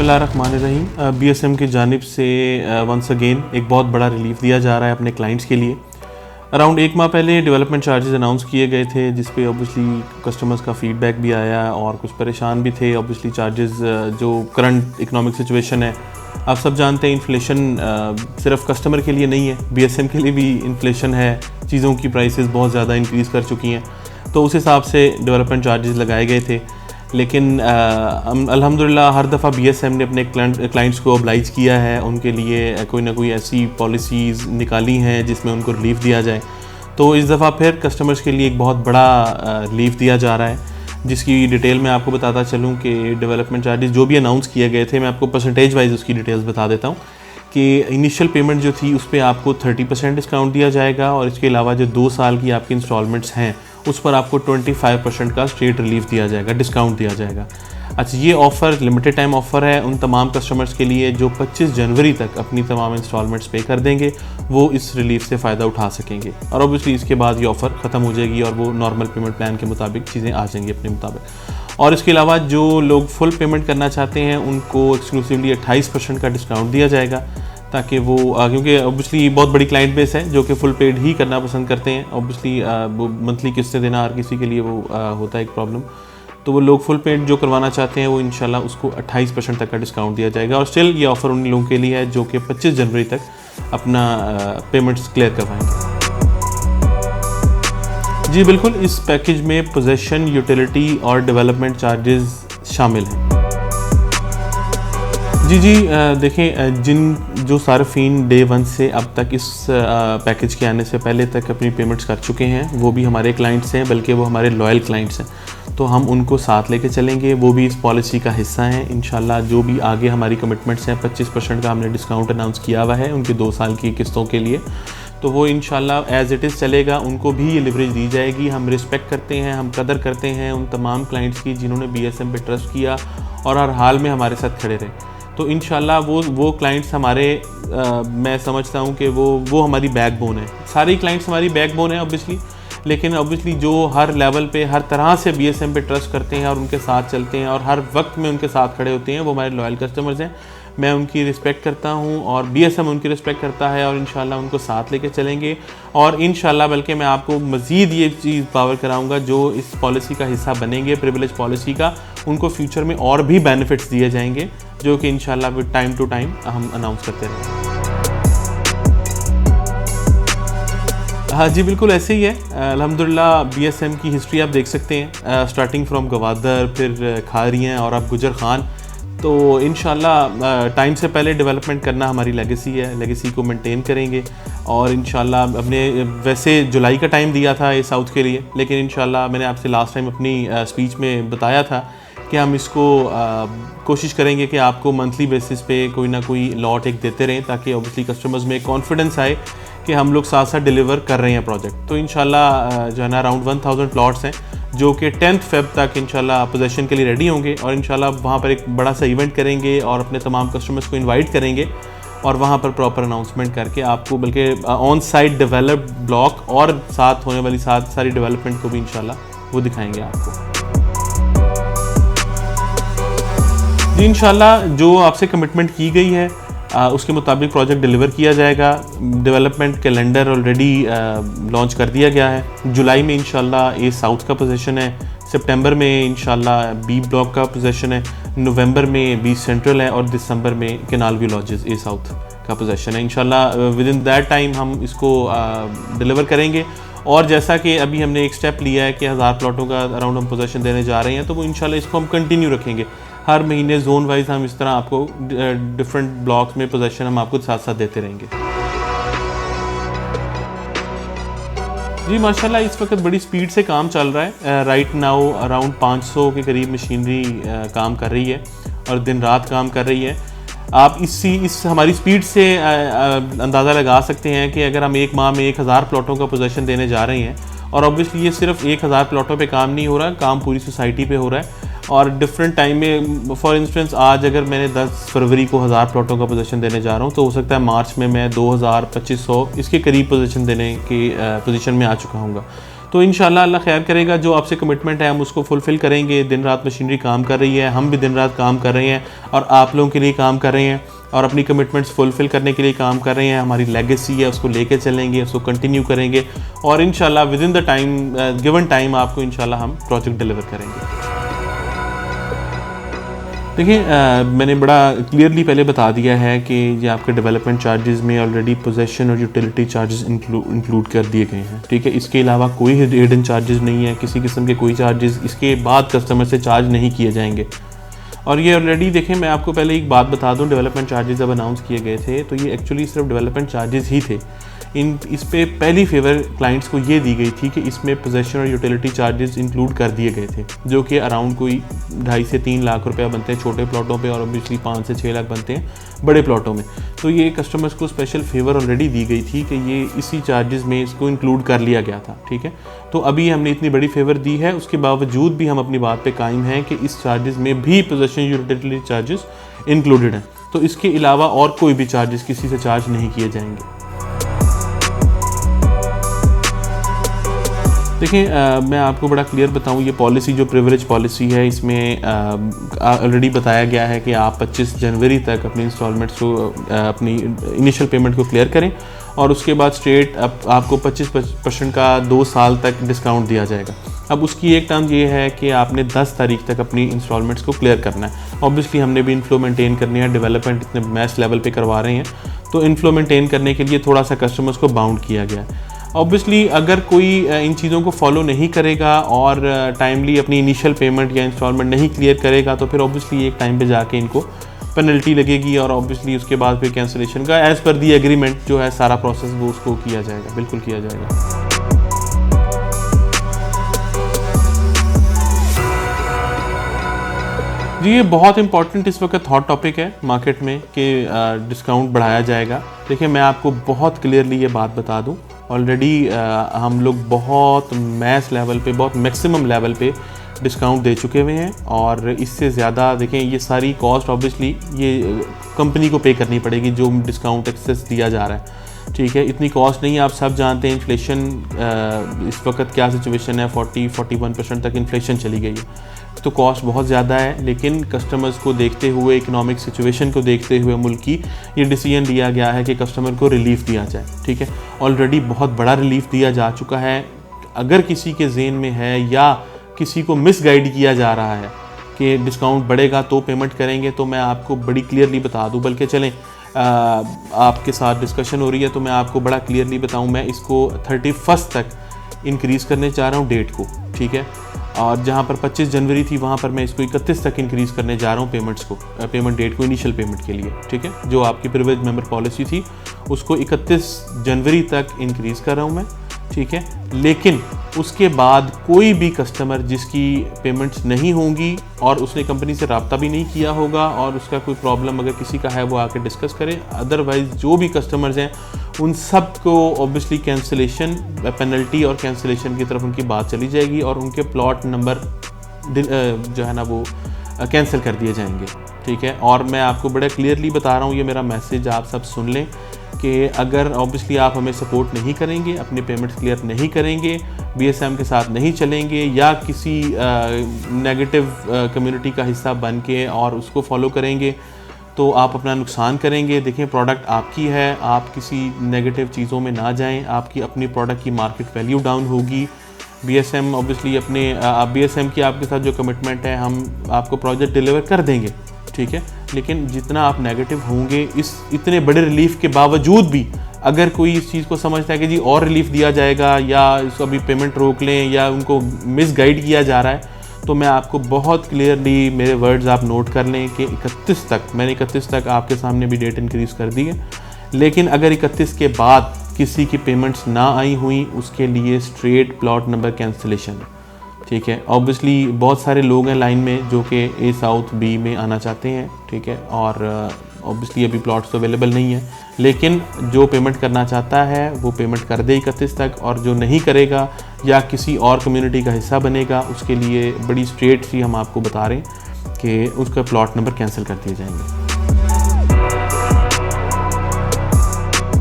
बिस्मिल्लाहिर्रहमानिर्रहीम। बीएसएम की जानिब से वंस अगेन एक बहुत बड़ा रिलीफ दिया जा रहा है अपने क्लाइंट्स के लिए। अराउंड एक माह पहले डेवलपमेंट चार्जेस अनाउंस किए गए थे, जिस पे ऑब्वियसली कस्टमर्स का फीडबैक भी आया और कुछ परेशान भी थे। ऑब्वियसली चार्जेस जो करंट इकोनॉमिक सिचुएशन है, आप सब जानते हैं, इन्फ्लेशन सिर्फ कस्टमर के लिए नहीं है, बीएसएम के लिए भी इन्फ्लेशन है। चीज़ों की प्राइसेस बहुत ज़्यादा इंक्रीज़ कर चुकी हैं, तो उस हिसाब से डेवलपमेंट चार्जेस लगाए गए थे। लेकिन अल्हम्दुलिल्लाह हर दफ़ा बीएसएम ने अपने क्लाइंट्स को ऑब्लाइज किया है, उनके लिए कोई ना कोई ऐसी पॉलिसीज़ निकाली हैं जिसमें उनको रिलीफ दिया जाए। तो इस दफ़ा फिर कस्टमर्स के लिए एक बहुत बड़ा रिलीफ दिया जा रहा है, जिसकी डिटेल मैं आपको बताता चलूँ कि डेवलपमेंट चार्जेस जो भी अनाउंस किए गए थे, मैं आपको परसेंटेज वाइज उसकी डिटेल्स बता देता हूँ कि इनिशियल पेमेंट जो थी उस पर आपको 30% डिस्काउंट दिया जाएगा, और इसके अलावा जो 2 साल की आपकी इंस्टॉलमेंट्स हैं उस पर आपको 25% का स्ट्रेट रिलीफ दिया जाएगा, डिस्काउंट दिया जाएगा। अच्छा, ये ऑफ़र लिमिटेड टाइम ऑफ़र है उन तमाम कस्टमर्स के लिए जो 25 जनवरी तक अपनी तमाम इंस्टॉलमेंट्स पे कर देंगे, वो इस रिलीफ से फ़ायदा उठा सकेंगे। और ऑब्वियसली इसके बाद ये ऑफ़र ख़त्म हो जाएगी और वो नॉर्मल पेमेंट प्लान के मुताबिक चीज़ें आ जाएंगी अपने मुताबिक। और इसके अलावा जो लोग फुल पेमेंट करना चाहते हैं उनको एक्सक्लूसिवली 28% का डिस्काउंट दिया जाएगा, ताकि वो क्योंकि ऑब्वियसली बहुत बड़ी क्लाइंट बेस है जो कि फुल पेड ही करना पसंद करते हैं। ऑब्वियसली वो मंथली किस्तें देना हर किसी के लिए वो होता है एक प्रॉब्लम, तो वो लोग फुल पेड जो करवाना चाहते हैं वो इंशाल्लाह उसको 28% तक का डिस्काउंट दिया जाएगा। और स्टिल ये ऑफ़र उन लोगों के लिए है जो कि 25 जनवरी तक अपना पेमेंट्स क्लियर करवाएंगे। जी बिल्कुल, इस पैकेज में पोजेसन, यूटिलिटी और डेवलपमेंट चार्जेस शामिल हैं। जी देखें, जो सार्फिन डे 1 से अब तक इस पैकेज के आने से पहले तक अपनी पेमेंट्स कर चुके हैं, वो भी हमारे क्लाइंट्स हैं, बल्कि वो हमारे लॉयल क्लाइंट्स हैं, तो हम उनको साथ लेके चलेंगे। वो भी इस पॉलिसी का हिस्सा हैं इंशाल्लाह। जो भी आगे हमारी कमिटमेंट्स हैं, 25% का हमने डिस्काउंट अनाउंस किया हुआ है उनकी 2 साल की किस्तों के लिए, तो वो इंशाल्लाह एज़ इट इज़ चलेगा। उनको भी ये लिवरेज दी जाएगी। हम रिस्पेक्ट करते हैं, हम कदर करते हैं उन तमाम क्लाइंट्स की जिन्होंने बीएसएम पे ट्रस्ट किया और हर हाल में हमारे साथ खड़े रहे। तो इंशाल्लाह वो क्लाइंट्स हमारे मैं समझता हूँ कि वो हमारी बैकबोन है। सारे क्लाइंट्स हमारी बैकबोन है ऑब्वियसली, लेकिन ऑब्वियसली जो हर लेवल पे हर तरह से बीएसएम पे ट्रस्ट करते हैं और उनके साथ चलते हैं और हर वक्त में उनके साथ खड़े होते हैं, वो हमारे लॉयल कस्टमर्स हैं। मैं उनकी रिस्पेक्ट करता हूँ और बीएसएम उनकी रिस्पेक्ट करता है, और इंशाल्लाह उनको साथ लेके चलेंगे। और इंशाल्लाह बल्कि मैं आपको मज़ीद ये चीज़ पावर कराऊँगा, जो इस पॉलिसी का हिस्सा बनेंगे, प्रिविलेज पॉलिसी का, उनको फ्यूचर में और भी बेनिफिट्स दिए जाएंगे, जो कि इंशाल्लाह विद टाइम टू टाइम हम अनाउंस करते रहेंगे। हाँ जी बिल्कुल ऐसे ही है। अल्हम्दुलिल्लाह बीएसएम की हिस्ट्री आप देख सकते हैं, स्टार्टिंग फ्रॉम गवादर, फिर खारियाँ और अब गुजर खान। तो इंशाल्लाह टाइम से पहले डेवलपमेंट करना हमारी लेगेसी है, लेगेसी को मेंटेन करेंगे। और इंशाल्लाह हमने वैसे जुलाई का टाइम दिया था ये साउथ के लिए, लेकिन इंशाल्लाह मैंने आपसे लास्ट टाइम अपनी स्पीच में बताया था कि हम इसको कोशिश करेंगे कि आपको मंथली बेसिस पे कोई ना कोई लॉट एक देते रहें, ताकि ऑब्वियसली कस्टमर्स में कॉन्फिडेंस आए कि हम लोग साथ साथ डिलीवर कर रहे हैं प्रोजेक्ट। तो इंशाल्लाह जो है ना अराउंड 1000 प्लॉट्स हैं जो कि 10 फेब तक इंशाल्लाह पोजेसन के लिए रेडी होंगे, और इंशाल्लाह वहाँ पर एक बड़ा सा इवेंट करेंगे और अपने तमाम कस्टमर्स को इन्वाइट करेंगे और वहाँ पर प्रॉपर अनाउंसमेंट करके आपको बल्कि ऑन साइट डेवलप्ड ब्लॉक और साथ होने वाली सारी डेवलपमेंट को भी इंशाल्लाह वो दिखाएंगे आपको। जी इंशाल्लाह जो आपसे कमिटमेंट की गई है उसके मुताबिक प्रोजेक्ट डिलीवर किया जाएगा। डेवलपमेंट कैलेंडर ऑलरेडी लॉन्च कर दिया गया है। जुलाई में इंशाल्लाह ए साउथ का पोजीशन है, सितंबर में इंशाल्लाह बी ब्लॉक का पोजीशन है, नवंबर में बी सेंट्रल है और दिसंबर में कैनाल व्यू लॉजेस ए साउथ का पोजीशन है। इंशाल्लाह विद इन दैट टाइम हम इसको डिलीवर करेंगे। और जैसा कि अभी हमने एक स्टेप लिया है कि 1000 प्लॉटों का अराउंड हम पोजीशन देने जा रहे हैं, तो वो इंशाल्लाह इसको हम कंटिन्यू रखेंगे। हर महीने जोन वाइज हम इस तरह आपको डिफरेंट ब्लॉक्स में पोजीशन हम आपको साथ साथ देते रहेंगे। जी माशाल्लाह इस वक्त बड़ी स्पीड से काम चल रहा है। राइट नाउ अराउंड 500 के करीब मशीनरी काम कर रही है और दिन रात काम कर रही है। आप इस हमारी स्पीड से अंदाज़ा लगा सकते हैं कि अगर हम एक माह में 1000 प्लॉटों का पोजीशन देने जा रहे हैं, और ऑब्वियसली ये सिर्फ 1000 प्लॉटों पे काम नहीं हो रहा, काम पूरी सोसाइटी पे हो रहा है। और डिफरेंट टाइम में, फॉर इंस्टेंस आज अगर मैंने 10 फरवरी को 1000 प्लॉटों का पोजीशन देने जा रहा हूँ, तो हो सकता है मार्च में मैं 2000 2500 इसके करीब पोजीशन देने की पोजीशन में आ चुका हूँगा। तो इंशाल्लाह अल्लाह खैर करेगा। जो आपसे कमिटमेंट है हम उसको फुलफ़िल करेंगे। दिन रात मशीनरी काम कर रही है, हम भी दिन रात काम कर रहे हैं और आप लोगों के लिए काम कर रहे हैं और अपनी कमिटमेंट्स फुलफ़िल करने के लिए काम कर रहे हैं। हमारी लेगेसी है, उसको लेके चलेंगे, उसको कंटिन्यू करेंगे और इंशाल्लाह with in the time given time आपको इंशाल्लाह हम प्रोजेक्ट डिलीवर करेंगे। देखिए मैंने बड़ा क्लियरली पहले बता दिया है कि ये आपके डेवलपमेंट चार्जेस में ऑलरेडी पोजेसन और यूटिलिटी चार्जेस इंक्लूड कर दिए गए हैं, ठीक है। इसके अलावा कोई हिडन चार्जेस नहीं है, किसी किस्म के कोई चार्जेस इसके बाद कस्टमर से चार्ज नहीं किए जाएंगे। और ये ऑलरेडी देखें, मैं आपको पहले एक बात बता दूं, डेवलपमेंट चार्जेस जब अनाउंस किए गए थे तो ये एक्चुअली सिर्फ डेवलपमेंट चार्जेस ही थे। इस पे पहली फेवर क्लाइंट्स को ये दी गई थी कि इसमें पोजेसन और यूटिलिटी चार्जेस इंक्लूड कर दिए गए थे, जो कि अराउंड कोई 2.5 से 3 लाख रुपया बनते हैं छोटे प्लॉटों पे और ऑब्वियसली 5 से 6 लाख बनते हैं बड़े प्लॉटों में। तो ये कस्टमर्स को स्पेशल फेवर ऑलरेडी दी गई थी कि ये इसी चार्जेस में इसको इंक्लूड कर लिया गया था, ठीक है। तो अभी हमने इतनी बड़ी फेवर दी है, उसके बावजूद भी हम अपनी बात पे कायम हैं कि इस चार्जेस में भी पोजेसन यूटिलिटी चार्जेस इंक्लूडेड हैं। तो इसके अलावा और कोई भी चार्जेस किसी से चार्ज नहीं किए जाएंगे। देखिए मैं आपको बड़ा क्लियर बताऊं, ये पॉलिसी जो प्रिविलेज पॉलिसी है इसमें ऑलरेडी बताया गया है कि आप 25 जनवरी तक अपनी इंस्टॉलमेंट्स को अपनी इनिशियल पेमेंट को क्लियर करें और उसके बाद स्ट्रेट आपको 25% का 2 साल तक डिस्काउंट दिया जाएगा। अब उसकी एक टर्म ये है कि आपने 10 तारीख तक अपनी इंस्टॉलमेंट्स को क्लियर करना है। ऑब्वियसली हमने भी इन्फ्लो मेंटेन करनी है, डेवलपमेंट इतने मैस लेवल पे करवा रहे हैं तो इन्फ्लो मेंटेन करने के लिए थोड़ा सा कस्टमर्स को बाउंड किया गया है। ऑब्वियसली अगर कोई इन चीज़ों को फॉलो नहीं करेगा और टाइमली अपनी इनिशियल पेमेंट या इंस्टॉलमेंट नहीं क्लियर करेगा तो फिर ऑब्वियसली एक टाइम पे जाके इनको पेनल्टी लगेगी और ऑब्वियसली उसके बाद फिर कैंसिलेशन का एज़ पर दी एग्रीमेंट जो है सारा प्रोसेस वो उसको किया जाएगा, बिल्कुल किया जाएगा। जी ये बहुत इंपॉर्टेंट इस वक्त हॉट टॉपिक है मार्केट में कि डिस्काउंट बढ़ाया जाएगा। देखिए मैं आपको बहुत क्लियरली ये बात बता दूं, ऑलरेडी हम लोग बहुत मैस लेवल पे, बहुत मैक्सिमम लेवल पे डिस्काउंट दे चुके हुए हैं और इससे ज़्यादा देखें ये सारी कॉस्ट ऑब्वियसली ये कंपनी को पे करनी पड़ेगी जो डिस्काउंट एक्सेस दिया जा रहा है, ठीक है। इतनी कॉस्ट नहीं है, आप सब जानते हैं इन्फ्लेशन इस वक्त क्या सिचुएशन है, 40-41% तक इन्फ्लेशन चली गई है तो कॉस्ट बहुत ज़्यादा है। लेकिन कस्टमर्स को देखते हुए, इकोनॉमिक सिचुएशन को देखते हुए मुल्क की, ये डिसीजन लिया गया है कि कस्टमर को रिलीफ दिया जाए, ठीक है। ऑलरेडी बहुत बड़ा रिलीफ दिया जा चुका है। अगर किसी के जेहन में है या किसी को मिसगाइड किया जा रहा है कि डिस्काउंट बढ़ेगा तो पेमेंट करेंगे, तो मैं आपको बड़ी क्लियरली बता दूं, बल्कि चलें आपके साथ डिस्कशन हो रही है तो मैं आपको बड़ा क्लियरली बताऊं, मैं इसको 31 तक इंक्रीज़ करने चाह रहा हूं डेट को, ठीक है। और जहां पर 25 जनवरी थी वहां पर मैं इसको 31 तक इंक्रीज़ करने जा रहा हूं पेमेंट्स को, पेमेंट डेट को इनिशियल पेमेंट के लिए, ठीक है। जो आपकी प्रिविलेज मेंबर पॉलिसी थी उसको 31 जनवरी तक इंक्रीज़ कर रहा हूं मैं, ठीक है। लेकिन उसके बाद कोई भी कस्टमर जिसकी पेमेंट्स नहीं होंगी और उसने कंपनी से रब्ता भी नहीं किया होगा और उसका कोई प्रॉब्लम अगर किसी का है वो आके डिस्कस करे, अदरवाइज़ जो भी कस्टमर्स हैं उन सब को ऑब्वियसली कैंसिलेशन पेनल्टी और कैंसिलेशन की तरफ उनकी बात चली जाएगी और उनके प्लॉट नंबर जो है ना वो कैंसिल कर दिए जाएंगे, ठीक है। और मैं आपको बड़ा क्लियरली बता रहा हूँ, ये मेरा मैसेज आप सब सुन लें कि अगर ऑब्वियसली आप हमें सपोर्ट नहीं करेंगे, अपने पेमेंट्स क्लियर नहीं करेंगे, बीएसएम के साथ नहीं चलेंगे या किसी नेगेटिव कम्युनिटी का हिस्सा बन के और उसको फॉलो करेंगे तो आप अपना नुकसान करेंगे। देखें प्रोडक्ट आपकी है, आप किसी नेगेटिव चीज़ों में ना जाएं, आपकी अपनी प्रोडक्ट की मार्केट वैल्यू डाउन होगी। बीएसएम ऑब्वियसली अपने बीएसएम की आपके साथ जो कमिटमेंट है हम आपको प्रोजेक्ट डिलीवर कर देंगे, ठीक है। लेकिन जितना आप नेगेटिव होंगे, इस इतने बड़े रिलीफ के बावजूद भी अगर कोई इस चीज़ को समझता है कि जी और रिलीफ दिया जाएगा या इसको अभी पेमेंट रोक लें या उनको मिसगाइड किया जा रहा है, तो मैं आपको बहुत क्लियरली मेरे वर्ड्स आप नोट कर लें कि 31 तक, मैंने 31 तक आपके सामने भी डेट इंक्रीज़ कर दी है। लेकिन अगर 31 के बाद किसी की पेमेंट्स ना आई हुई उसके लिए स्ट्रेट प्लॉट नंबर कैंसिलेशन है, ठीक है। ऑब्वियसली बहुत सारे लोग हैं लाइन में जो कि ए साउथ बी में आना चाहते हैं, ठीक है। और ऑब्वियसली अभी प्लॉट्स तो अवेलेबल नहीं है, लेकिन जो पेमेंट करना चाहता है वो पेमेंट कर दे 31 तक, और जो नहीं करेगा या किसी और कम्युनिटी का हिस्सा बनेगा उसके लिए बड़ी स्ट्रेट सी हम आपको बता रहे हैं कि उसका प्लॉट नंबर कैंसिल कर दिए जाएंगे।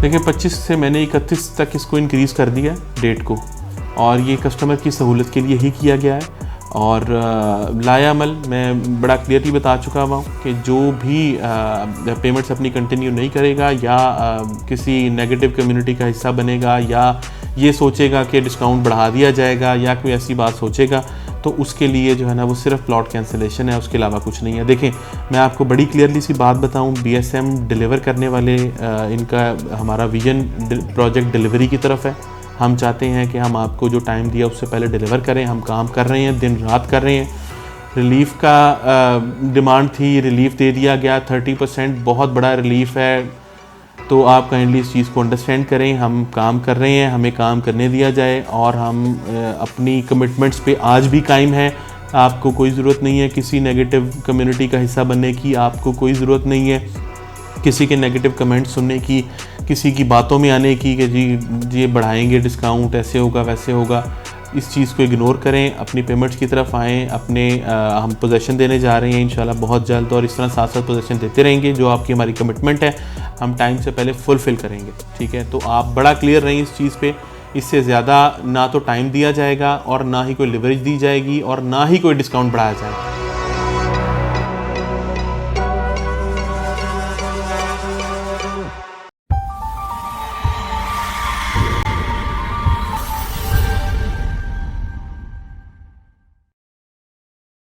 देखिए 25 से मैंने 31 तक इसको इंक्रीज़ कर दिया डेट को, और ये कस्टमर की सहूलत के लिए ही किया गया है। और लायामल मैं बड़ा क्लियरली बता चुका हुआ हूँ कि जो भी पेमेंट्स अपनी कंटिन्यू नहीं करेगा या किसी नेगेटिव कम्युनिटी का हिस्सा बनेगा या ये सोचेगा कि डिस्काउंट बढ़ा दिया जाएगा या कोई ऐसी बात सोचेगा, तो उसके लिए जो है ना वो सिर्फ प्लॉट कैंसिलेशन है, उसके अलावा कुछ नहीं है। देखें, मैं आपको बड़ी क्लियरली सी बात बताऊं, BSM डिलीवर करने वाले इनका हमारा विजन प्रोजेक्ट डिलीवरी की तरफ है। हम चाहते हैं कि हम आपको जो टाइम दिया उससे पहले डिलीवर करें। हम काम कर रहे हैं, दिन रात कर रहे हैं। रिलीफ़ का डिमांड थी, रिलीफ़ दे दिया गया 30%, बहुत बड़ा रिलीफ़ है। तो आप काइंडली इस चीज़ को अंडरस्टैंड करें। हम काम कर रहे हैं, हमें काम करने दिया जाए और हम अपनी कमिटमेंट्स पे आज भी कायम हैं। आपको कोई ज़रूरत नहीं है किसी नेगेटिव कम्युनिटी का हिस्सा बनने की, आपको कोई ज़रूरत नहीं है किसी के नेगेटिव कमेंट सुनने की, किसी की बातों में आने की कि जी ये बढ़ाएंगे डिस्काउंट, ऐसे होगा वैसे होगा। इस चीज़ को इग्नोर करें, अपनी पेमेंट्स की तरफ आएँ। अपने हम पोजेसन देने जा रहे हैं इंशाल्लाह बहुत जल्द, और इस तरह साथ साथ पोजेसन देते रहेंगे। जो आपकी हमारी कमिटमेंट है हम टाइम से पहले फुलफ़िल करेंगे, ठीक है। तो आप बड़ा क्लियर रहें इस चीज़ पे। इससे ज़्यादा ना तो टाइम दिया जाएगा और ना ही कोई लिवरेज दी जाएगी और ना ही कोई डिस्काउंट बढ़ाया जाएगा।